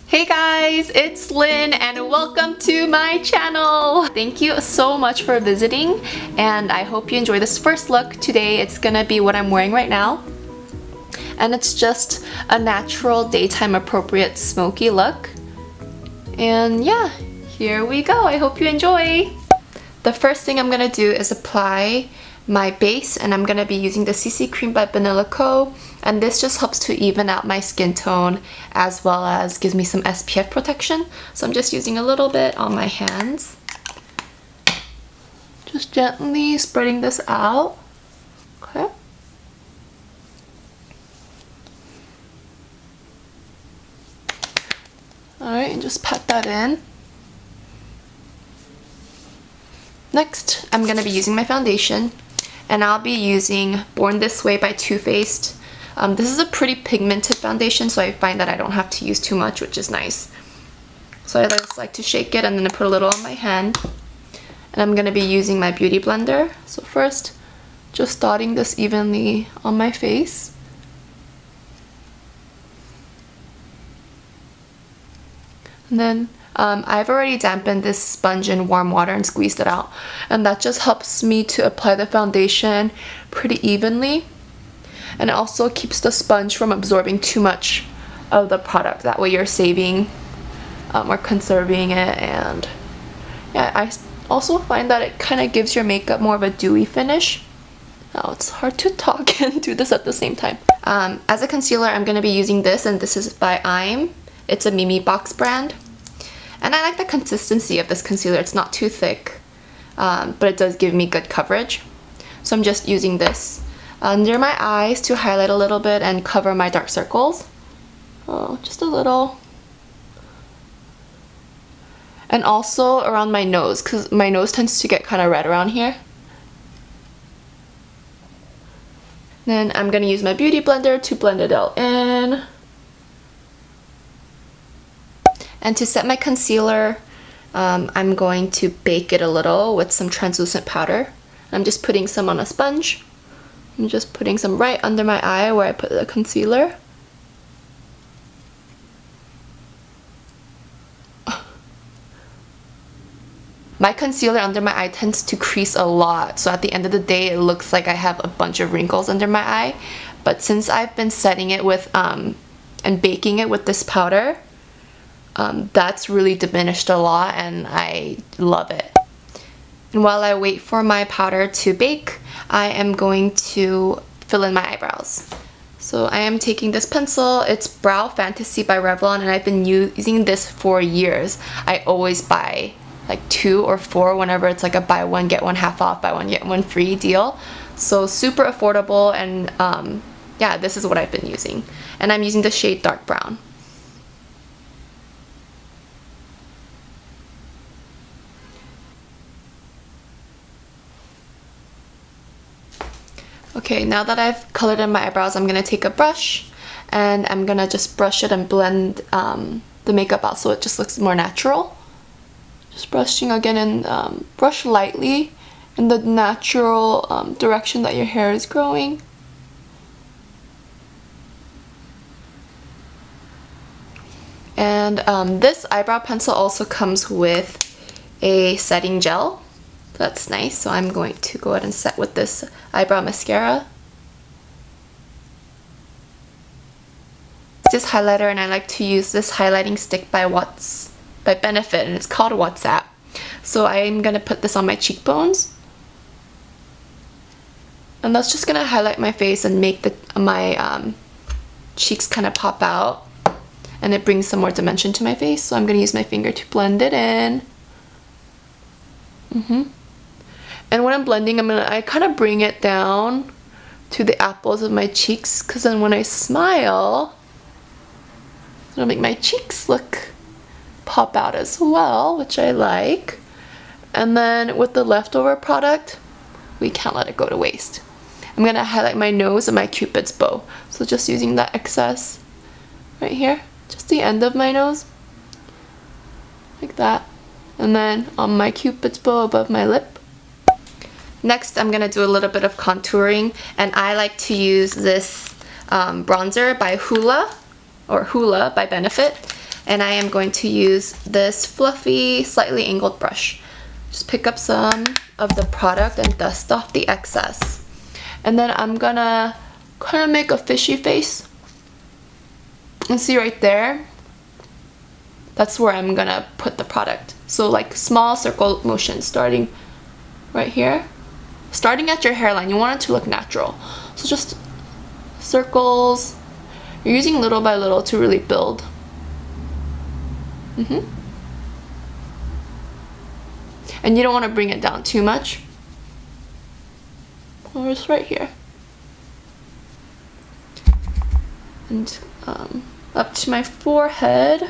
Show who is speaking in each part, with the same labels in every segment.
Speaker 1: Hey guys, it's Lynn and welcome to my channel! Thank you so much for visiting and I hope you enjoy this first look. Today it's gonna be what I'm wearing right now. And it's just a natural daytime appropriate smoky look. And yeah, here we go. I hope you enjoy! The first thing I'm gonna do is apply my base, and I'm gonna be using the CC Cream by Banila Co. And this just helps to even out my skin tone as well as gives me some SPF protection. So I'm just using a little bit on my hands. Just gently spreading this out. Okay. Alright, and just pat that in. Next, I'm gonna be using my foundation. And I'll be using Born This Way by Too Faced. This is a pretty pigmented foundation, so I find that I don't have to use too much, which is nice. So I just like to shake it and then I put a little on my hand. And I'm going to be using my beauty blender. So first, just dotting this evenly on my face. And then I've already dampened this sponge in warm water and squeezed it out. And that just helps me to apply the foundation pretty evenly. And it also keeps the sponge from absorbing too much of the product. That way you're saving or conserving it. And yeah, I also find that it kind of gives your makeup more of a dewy finish. Now it's hard to talk and do this at the same time. As a concealer, I'm going to be using this, and this is by I'm. It's a Mimi Box brand. And I like the consistency of this concealer. It's not too thick, but it does give me good coverage. So I'm just using this under my eyes to highlight a little bit and cover my dark circles. Oh, just a little. And also around my nose, because my nose tends to get kind of red around here. Then I'm going to use my beauty blender to blend it all in. And to set my concealer, I'm going to bake it a little with some translucent powder. I'm just putting some on a sponge. I'm just putting some right under my eye where I put the concealer. My concealer under my eye tends to crease a lot, so at the end of the day it looks like I have a bunch of wrinkles under my eye. But since I've been setting it with and baking it with this powder, that's really diminished a lot and I love it. And while I wait for my powder to bake, I am going to fill in my eyebrows. So I am taking this pencil. It's Brow Fantasy by Revlon, and I've been using this for years. I always buy like 2 or 4 whenever it's like a buy one get one half off, buy one get one free deal. So super affordable, and yeah, this is what I've been using. And I'm using the shade Dark Brown. Okay, now that I've colored in my eyebrows, I'm going to take a brush and I'm going to just brush it and blend the makeup out so it just looks more natural. Just brushing again, and brush lightly in the natural direction that your hair is growing. And this eyebrow pencil also comes with a setting gel. That's nice, so I'm going to go ahead and set with this eyebrow mascara. This highlighter, and I like to use this highlighting stick by Benefit, and it's called WhatsApp. So I'm gonna put this on my cheekbones, and that's just gonna highlight my face and make my cheeks kind of pop out, and it brings some more dimension to my face. So I'm gonna use my finger to blend it in. And when I'm blending, I kind of bring it down to the apples of my cheeks, because then when I smile, it'll make my cheeks pop out as well, which I like. And then with the leftover product, we can't let it go to waste. I'm gonna highlight my nose and my Cupid's bow. So just using that excess right here, just the end of my nose, like that. And then on my Cupid's bow above my lip. Next, I'm gonna do a little bit of contouring, and I like to use this bronzer by Hoola, or Hoola by Benefit. and I am going to use this fluffy, slightly angled brush. Just pick up some of the product and dust off the excess. And then I'm gonna kind of make a fishy face. And see right there? That's where I'm gonna put the product. So like small circle motion starting right here. Starting at your hairline, you want it to look natural. So just circles. You're using little by little to really build. And you don't want to bring it down too much. Or just right here. And up to my forehead.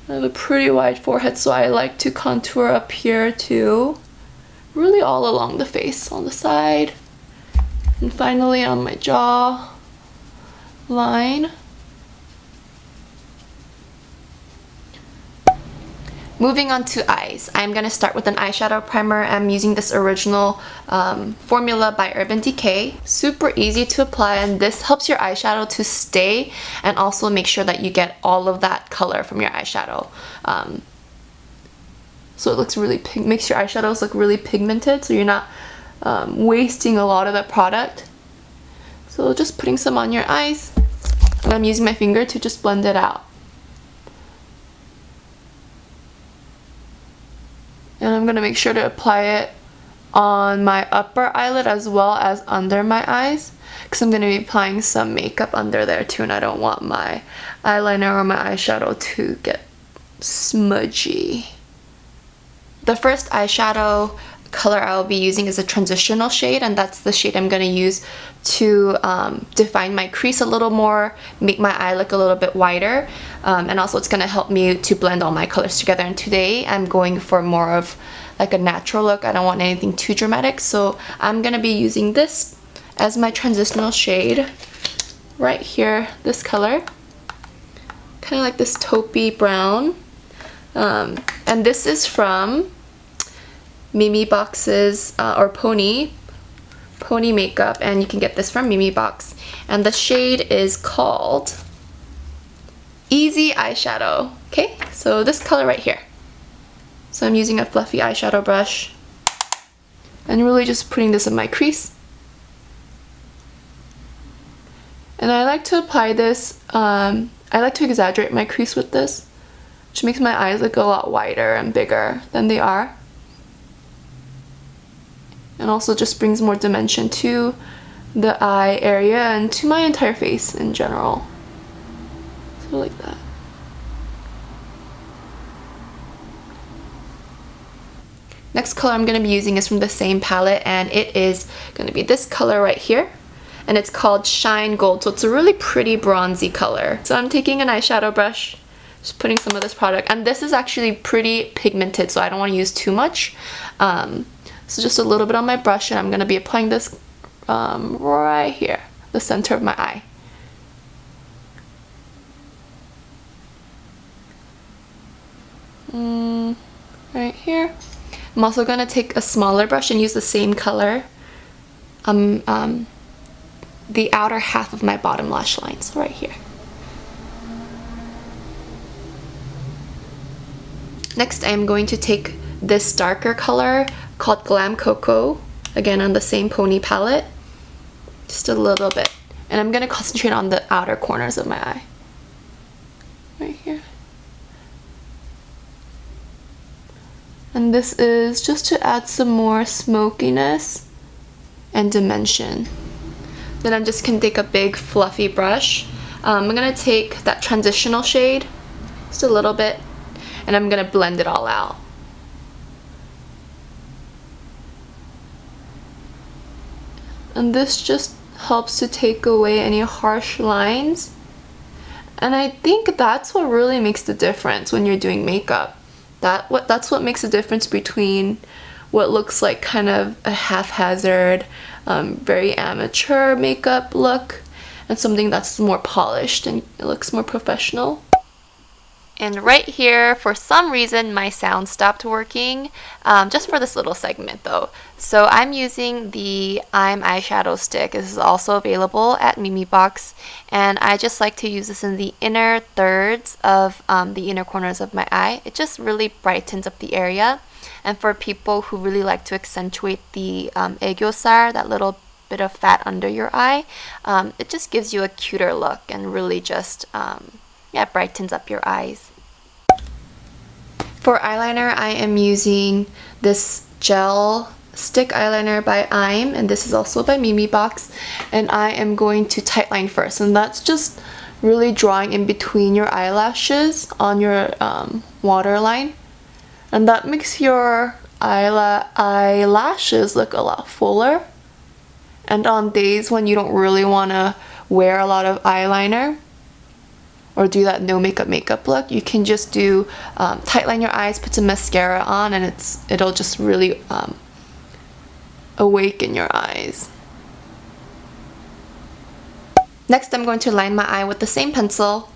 Speaker 1: I have a pretty wide forehead, so I like to contour up here too. Really all along the face, on the side. And finally on my jaw line. Moving on to eyes, I'm going to start with an eyeshadow primer. I'm using this original formula by Urban Decay. Super easy to apply, and this helps your eyeshadow to stay and also make sure that you get all of that color from your eyeshadow. So it looks really makes your eyeshadows look really pigmented, so you're not wasting a lot of that product. So just putting some on your eyes, and I'm using my finger to just blend it out. And I'm going to make sure to apply it on my upper eyelid as well as under my eyes, because I'm going to be applying some makeup under there too, and I don't want my eyeliner or my eyeshadow to get smudgy. The first eyeshadow color I'll be using is a transitional shade, and that's the shade I'm going to use to define my crease a little more, make my eye look a little bit wider, and also it's going to help me to blend all my colors together. And today I'm going for more of like a natural look. I don't want anything too dramatic, so I'm going to be using this as my transitional shade right here, this color, kind of like this taupey brown, and this is from Mimi Box's or Pony makeup, and you can get this from Mimi Box, and the shade is called Easy Eyeshadow. Okay, so this color right here. So I'm using a fluffy eyeshadow brush and really just putting this in my crease, and I like to apply this, I like to exaggerate my crease with this, which makes my eyes look a lot wider and bigger than they are. And also just brings more dimension to the eye area and to my entire face in general. So like that. Next color I'm going to be using is from the same palette, and it is going to be this color right here. And it's called Shine Gold, so it's a really pretty bronzy color. So I'm taking an eyeshadow brush, just putting some of this product, and this is actually pretty pigmented, so I don't want to use too much. So just a little bit on my brush, and I'm going to be applying this right here, the center of my eye. Right here. I'm also going to take a smaller brush and use the same color, the outer half of my bottom lash line, so right here. Next, I am going to take this darker color called Glam Cocoa, again on the same Pony palette, just a little bit, and I'm going to concentrate on the outer corners of my eye, right here. And this is just to add some more smokiness and dimension. Then I'm just going to take a big fluffy brush. I'm going to take that transitional shade, just a little bit, and I'm going to blend it all out. And this just helps to take away any harsh lines. And I think that's what really makes the difference when you're doing makeup. That's what makes the difference between what looks like kind of a haphazard, very amateur makeup look and something that's more polished and it looks more professional. And right here, for some reason, my sound stopped working, just for this little segment though. So I'm using the eyeshadow stick. This is also available at Mimi Box, and I just like to use this in the inner thirds of the inner corners of my eye. It just really brightens up the area. And for people who really like to accentuate the aegyosal, that little bit of fat under your eye, it just gives you a cuter look and really just yeah, brightens up your eyes. For eyeliner, I am using this gel stick eyeliner by Eym, and this is also by Mimi Box, and I am going to tightline first, and that's just really drawing in between your eyelashes on your waterline, and that makes your eyelashes look a lot fuller. And on days when you don't really want to wear a lot of eyeliner or do that no makeup look, you can just do tightline your eyes, put some mascara on, and it'll just really awaken your eyes. Next, I'm going to line my eye with the same pencil,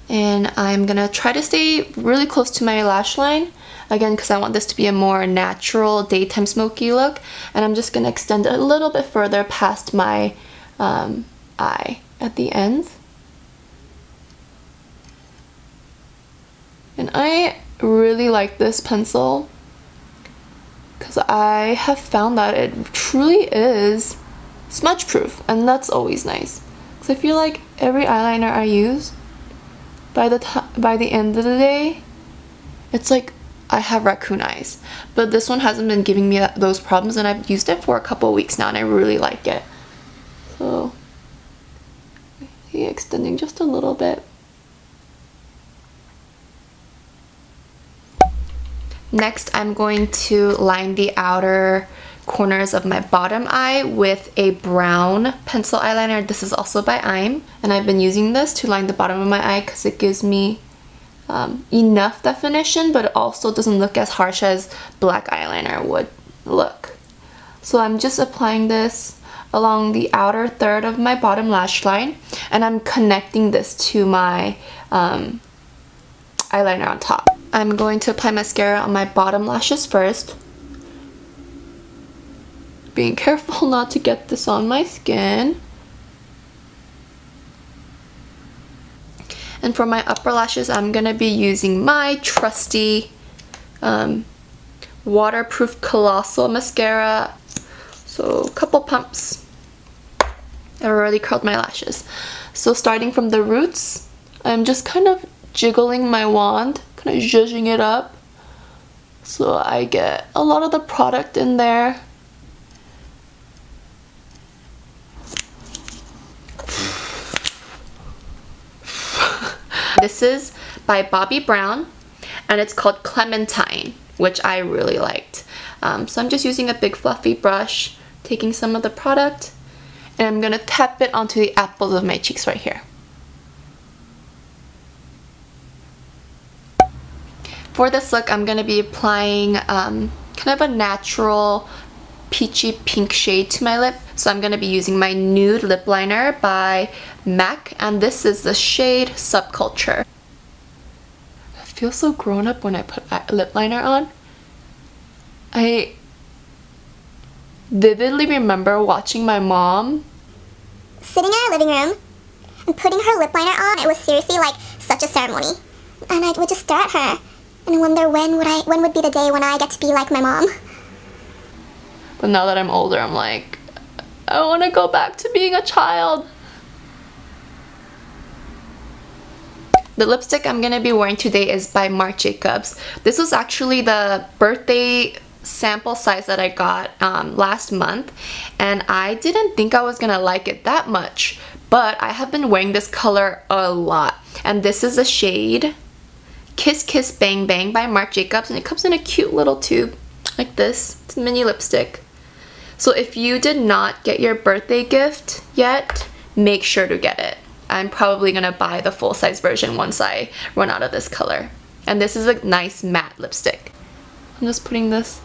Speaker 1: and I'm gonna try to stay really close to my lash line again because I want this to be a more natural daytime smoky look, and I'm just gonna extend it a little bit further past my eye at the ends. And I really like this pencil because I have found that it truly is smudge proof, and that's always nice. Because I feel like every eyeliner I use, by the end of the day, it's like I have raccoon eyes. But this one hasn't been giving me those problems, and I've used it for a couple of weeks now, and I really like it. So, extending just a little bit. Next, I'm going to line the outer corners of my bottom eye with a brown pencil eyeliner. This is also by Eym, and I've been using this to line the bottom of my eye because it gives me enough definition, but it also doesn't look as harsh as black eyeliner would look. So I'm just applying this along the outer third of my bottom lash line, and I'm connecting this to my eyeliner on top. I'm going to apply mascara on my bottom lashes first. Being careful not to get this on my skin. And for my upper lashes, I'm going to be using my trusty waterproof Colossal mascara. So a couple pumps. I already curled my lashes. So starting from the roots, I'm just kind of jiggling my wand, kind of zhuzhing it up so I get a lot of the product in there. This is by Bobbi Brown, and it's called Clementine, which I really liked. So I'm just using a big fluffy brush, taking some of the product, and I'm gonna tap it onto the apples of my cheeks right here. For this look, I'm going to be applying kind of a natural peachy pink shade to my lip. So I'm going to be using my nude lip liner by MAC, and this is the shade Subculture. I feel so grown up when I put lip liner on. I vividly remember watching my mom
Speaker 2: sitting in our living room and putting her lip liner on. It was seriously like such a ceremony, and I would just stare at her and wonder when would be the day when I get to be like my mom.
Speaker 1: But now that I'm older, I'm like, I want to go back to being a child. The lipstick I'm going to be wearing today is by Marc Jacobs. This was actually the birthday sample size that I got last month, and I didn't think I was going to like it that much, but I have been wearing this color a lot. And this is the shade Kiss Kiss Bang Bang by Marc Jacobs, and it comes in a cute little tube like this. It's a mini lipstick. So if you did not get your birthday gift yet, make sure to get it. I'm probably gonna buy the full-size version once I run out of this color. And this is a nice matte lipstick. I'm just putting this.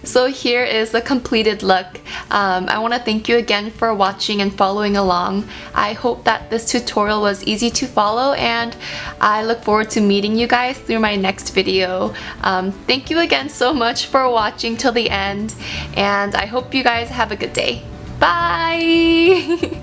Speaker 1: So here is the completed look. I want to thank you again for watching and following along. I hope that this tutorial was easy to follow, and I look forward to meeting you guys through my next video. Thank you again so much for watching till the end, and I hope you guys have a good day. Bye!